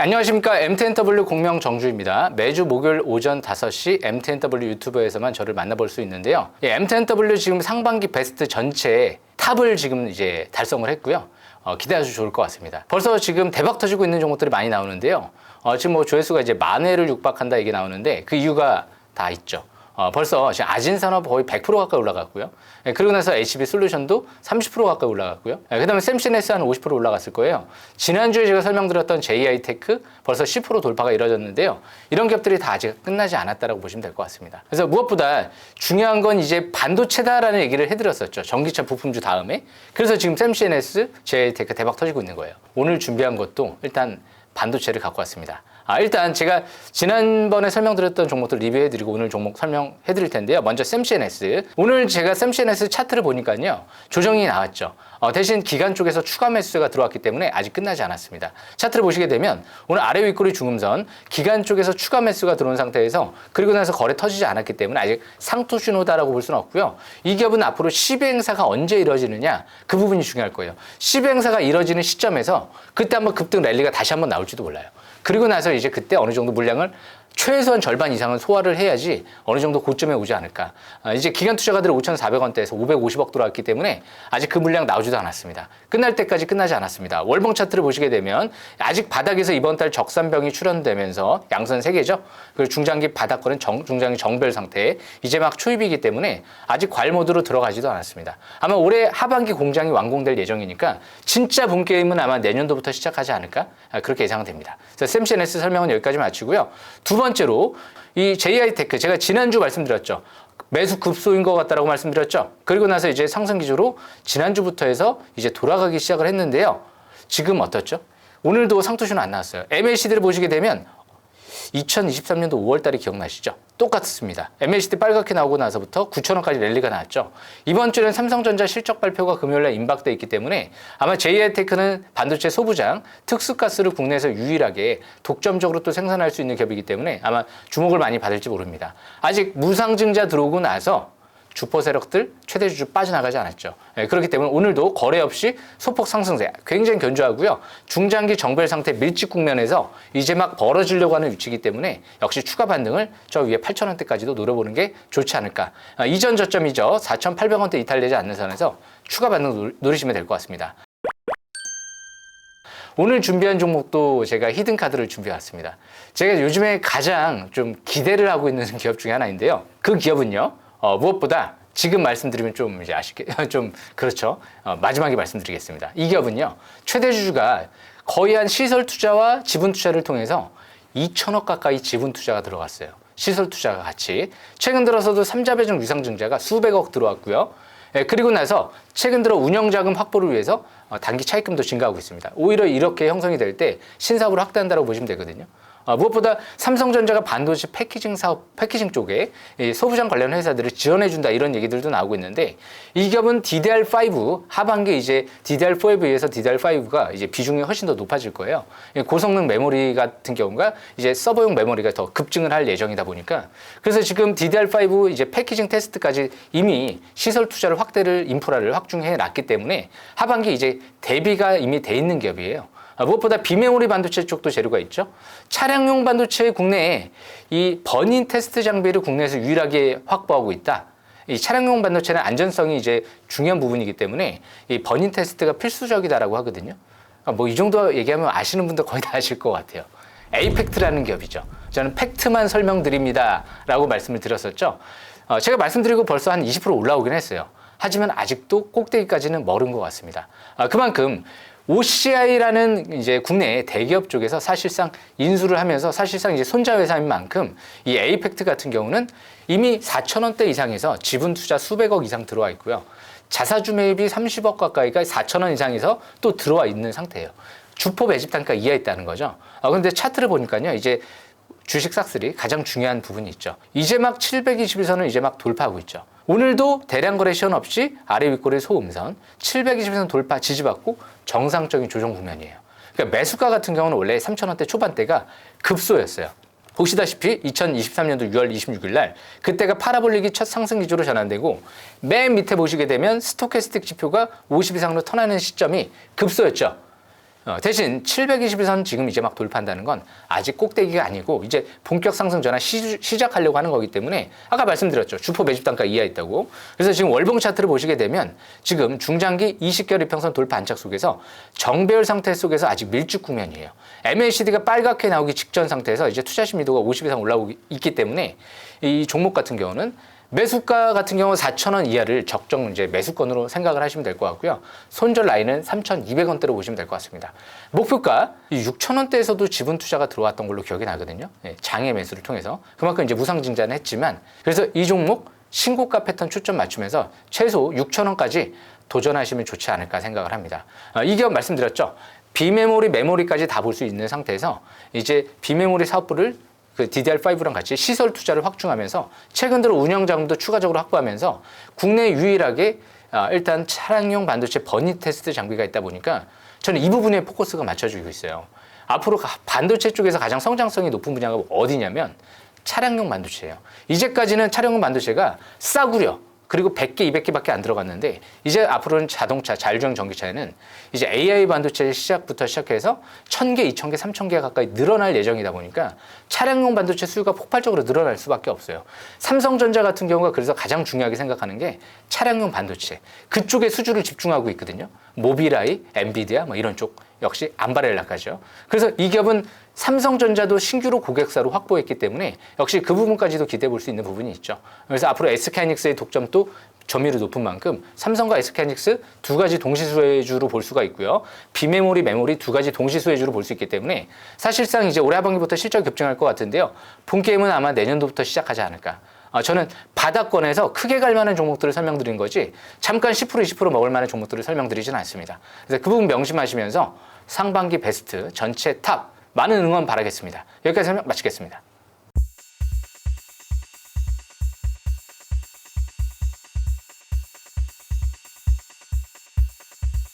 안녕하십니까. MTNW 공명 정주입니다. 매주 목요일 오전 5시 MTNW 유튜브에서만 저를 만나볼 수 있는데요. MTNW 지금 상반기 베스트 전체 탑을 지금 이제 달성을 했고요. 기대하셔도 좋을 것 같습니다. 벌써 지금 대박 터지고 있는 종목들이 많이 나오는데요. 지금 뭐 조회수가 이제 10,000회를 육박한다 이게 나오는데 그 이유가 다 있죠. 벌써 지금 아진산업 거의 100% 가까이 올라갔고요. 그리고 나서 HB솔루션도 30% 가까이 올라갔고요. 그 다음에 샘시네스 한 50% 올라갔을 거예요. 지난주에 제가 설명드렸던 JI테크 벌써 10% 돌파가 이뤄졌는데요. 이런 기업들이 다 아직 끝나지 않았다라고 보시면 될 것 같습니다. 그래서 무엇보다 중요한 건 이제 반도체다라는 얘기를 해드렸었죠. 전기차 부품주 다음에. 그래서 지금 샘시네스, JI테크 대박 터지고 있는 거예요. 오늘 준비한 것도 일단 반도체를 갖고 왔습니다. 일단 제가 지난번에 설명드렸던 종목들 리뷰해드리고 오늘 종목 설명해드릴 텐데요. 먼저 샘시네스. 오늘 제가 샘시네스 차트를 보니까요. 조정이 나왔죠. 대신 기간 쪽에서 추가 매수가 들어왔기 때문에 아직 끝나지 않았습니다. 차트를 보시게 되면 오늘 아래 윗꼬리 중음선 기간 쪽에서 추가 매수가 들어온 상태에서 그리고 나서 거래 터지지 않았기 때문에 아직 상토 신호다라고 볼 수는 없고요. 이 기업은 앞으로 시베 행사가 언제 이뤄지느냐 그 부분이 중요할 거예요. 시베 행사가 이뤄지는 시점에서 그때 한번 급등 랠리가 다시 한번 나올지도 몰라요. 그리고 나서 이제 그때 어느 정도 물량을 최소한 절반 이상은 소화를 해야지 어느 정도 고점에 오지 않을까. 이제 기관 투자가들이 5,400원대에서 550억 들어왔기 때문에 아직 그 물량 나오지도 않았습니다. 끝날 때까지 끝나지 않았습니다. 월봉 차트를 보시게 되면 아직 바닥에서 이번 달 적산병이 출현되면서 양선 3개죠. 그리고 중장기 바닥권은 중장기 정별 상태. 이제 막 초입이기 때문에 아직 과일 모드로 들어가지도 않았습니다. 아마 올해 하반기 공장이 완공될 예정이니까 진짜 본 게임은 아마 내년도부터 시작하지 않을까. 그렇게 예상됩니다. 그래서 샘시네스 설명은 여기까지 마치고요. 두 번째로 이 JI테크 제가 지난주 말씀드렸죠. 매수 급소인 것 같다라고 말씀드렸죠. 그리고 나서 이제 상승 기조로 지난주부터 해서 이제 돌아가기 시작을 했는데요. 지금 어떻죠? 오늘도 상토신호 안 나왔어요. MACD를 보시게 되면 2023년도 5월 달이 기억나시죠? 똑같습니다. MACD 빨갛게 나오고 나서부터 9,000원까지 랠리가 나왔죠. 이번 주에는 삼성전자 실적 발표가 금요일에 임박돼 있기 때문에 아마 JI테크는 반도체 소부장, 특수가스를 국내에서 유일하게 독점적으로 또 생산할 수 있는 기업이기 때문에 아마 주목을 많이 받을지 모릅니다. 아직 무상증자 들어오고 나서 주포 세력들 최대 주주 빠져나가지 않았죠. 그렇기 때문에 오늘도 거래 없이 소폭 상승세 굉장히 견조하고요. 중장기 정별 상태 밀집 국면에서 이제 막 벌어지려고 하는 위치이기 때문에 역시 추가 반등을 저 위에 8,000원대까지도 노려보는 게 좋지 않을까. 이전 저점이죠. 4,800원대 이탈되지 않는 선에서 추가 반등 노리시면 될 것 같습니다. 오늘 준비한 종목도 제가 히든카드를 준비해왔습니다. 제가 요즘에 가장 좀 기대를 하고 있는 기업 중에 하나인데요. 그 기업은요. 무엇보다 지금 말씀드리면 좀 이제 좀 그렇죠. 마지막에 말씀드리겠습니다. 이 기업은요. 최대 주주가 거의 한 시설 투자와 지분 투자를 통해서 2,000억 가까이 지분 투자가 들어갔어요. 시설 투자가 같이. 최근 들어서도 삼자배정 유상증자가 수백억 들어왔고요. 그리고 나서 최근 들어 운영자금 확보를 위해서 단기 차입금도 증가하고 있습니다. 오히려 이렇게 형성이 될 때 신사업으로 확대한다고 보시면 되거든요. 무엇보다 삼성전자가 반도체 패키징 사업, 패키징 쪽에 소부장 관련 회사들을 지원해준다 이런 얘기들도 나오고 있는데 이 기업은 DDR5 하반기 이제 DDR4에 비해서 DDR5가 이제 비중이 훨씬 더 높아질 거예요. 고성능 메모리 같은 경우가 이제 서버용 메모리가 더 급증을 할 예정이다 보니까 그래서 지금 DDR5 이제 패키징 테스트까지 이미 시설 투자를 인프라를 확충해 놨기 때문에 하반기 이제 대비가 이미 돼 있는 기업이에요. 무엇보다 비메모리 반도체 쪽도 재료가 있죠. 차량용 반도체 국내에 이 버닝 테스트 장비를 국내에서 유일하게 확보하고 있다. 이 차량용 반도체는 안전성이 이제 중요한 부분이기 때문에 이 버닝 테스트가 필수적이다라고 하거든요. 뭐 이 정도 얘기하면 아시는 분들 거의 다 아실 것 같아요. 에이펙트라는 기업이죠. 저는 팩트만 설명드립니다라고 말씀을 드렸었죠. 제가 말씀드리고 벌써 한 20% 올라오긴 했어요. 하지만 아직도 꼭대기까지는 멀은 것 같습니다. 그만큼 OCI라는 이제 국내 대기업 쪽에서 사실상 인수를 하면서 사실상 이제 손자 회사인 만큼 이 에이펙트 같은 경우는 이미 4,000원대 이상에서 지분 투자 수백억 이상 들어와 있고요. 자사주 매입이 30억 가까이가 4,000원 이상에서 또 들어와 있는 상태예요. 주포 매집 단가 이하에 있다는 거죠. 근데 차트를 보니까요. 이제 주식 싹쓸이 가장 중요한 부분이 있죠. 이제 막 720일선을 이제 막 돌파하고 있죠. 오늘도 대량 거래 시연 없이 아래 윗꼬리 소음선 720일선 돌파 지지받고 정상적인 조정 국면이에요. 그러니까 매수가 같은 경우는 원래 3,000원대 초반대가 급소였어요. 보시다시피 2023년도 6월 26일 날 그때가 파라볼릭이 첫 상승 기조로 전환되고 맨 밑에 보시게 되면 스토캐스틱 지표가 50 이상으로 턴하는 시점이 급소였죠. 대신 720선 지금 이제 막 돌파한다는 건 아직 꼭대기가 아니고 이제 본격 상승 전환 시작하려고 하는 거기 때문에 아까 말씀드렸죠. 주포 매집 단가 이하에 있다고. 그래서 지금 월봉 차트를 보시게 되면 지금 중장기 20개월 이평선 돌파 안착 속에서 정배열 상태 속에서 아직 밀집 국면이에요. MACD가 빨갛게 나오기 직전 상태에서 이제 투자 심리도가 50 이상 올라오고 있기 때문에 이 종목 같은 경우는 매수가 같은 경우 4,000원 이하를 적정 이제 매수권으로 생각을 하시면 될 것 같고요. 손절 라인은 3,200원대로 보시면 될 것 같습니다. 목표가 6,000원대에서도 지분 투자가 들어왔던 걸로 기억이 나거든요. 장외 매수를 통해서 그만큼 이제 무상증자는 했지만 그래서 이 종목 신고가 패턴 초점 맞추면서 최소 6,000원까지 도전하시면 좋지 않을까 생각을 합니다. 이 기업 말씀드렸죠. 비메모리, 메모리까지 다 볼 수 있는 상태에서 이제 비메모리 사업부를 그 DDR5랑 같이 시설 투자를 확충하면서 최근 들어 운영 자금도 추가적으로 확보하면서 국내 유일하게 일단 차량용 반도체 버니 테스트 장비가 있다 보니까 저는 이 부분에 포커스가 맞춰지고 있어요. 앞으로 반도체 쪽에서 가장 성장성이 높은 분야가 어디냐면 차량용 반도체예요. 이제까지는 차량용 반도체가 싸구려 그리고 100개, 200개밖에 안 들어갔는데 이제 앞으로는 자동차, 자율주행 전기차에는 이제 AI 반도체 시작부터 시작해서 1,000개, 2,000개, 3,000개 가까이 늘어날 예정이다 보니까 차량용 반도체 수요가 폭발적으로 늘어날 수밖에 없어요. 삼성전자 같은 경우가 그래서 가장 중요하게 생각하는 게 차량용 반도체. 그쪽에 수주를 집중하고 있거든요. 모비라이, 엔비디아 뭐 이런 쪽 역시 암바렐라까지요. 그래서 이 기업은 삼성전자도 신규로 고객사로 확보했기 때문에 역시 그 부분까지도 기대해 볼 수 있는 부분이 있죠. 그래서 앞으로 SK하이닉스의 독점도 점유율이 높은 만큼 삼성과 SK하이닉스 두 가지 동시수혜주로 볼 수가 있고요. 비메모리, 메모리 두 가지 동시수혜주로 볼 수 있기 때문에 사실상 이제 올해 하반기부터 실적 급증할 것 같은데요. 본게임은 아마 내년도부터 시작하지 않을까. 저는 바닥권에서 크게 갈 만한 종목들을 설명드린 거지 잠깐 10% 20% 먹을 만한 종목들을 설명드리지는 않습니다. 그래서 그 부분 명심하시면서 상반기 베스트 전체 탑 많은 응원 바라겠습니다. 여기까지 설명 마치겠습니다.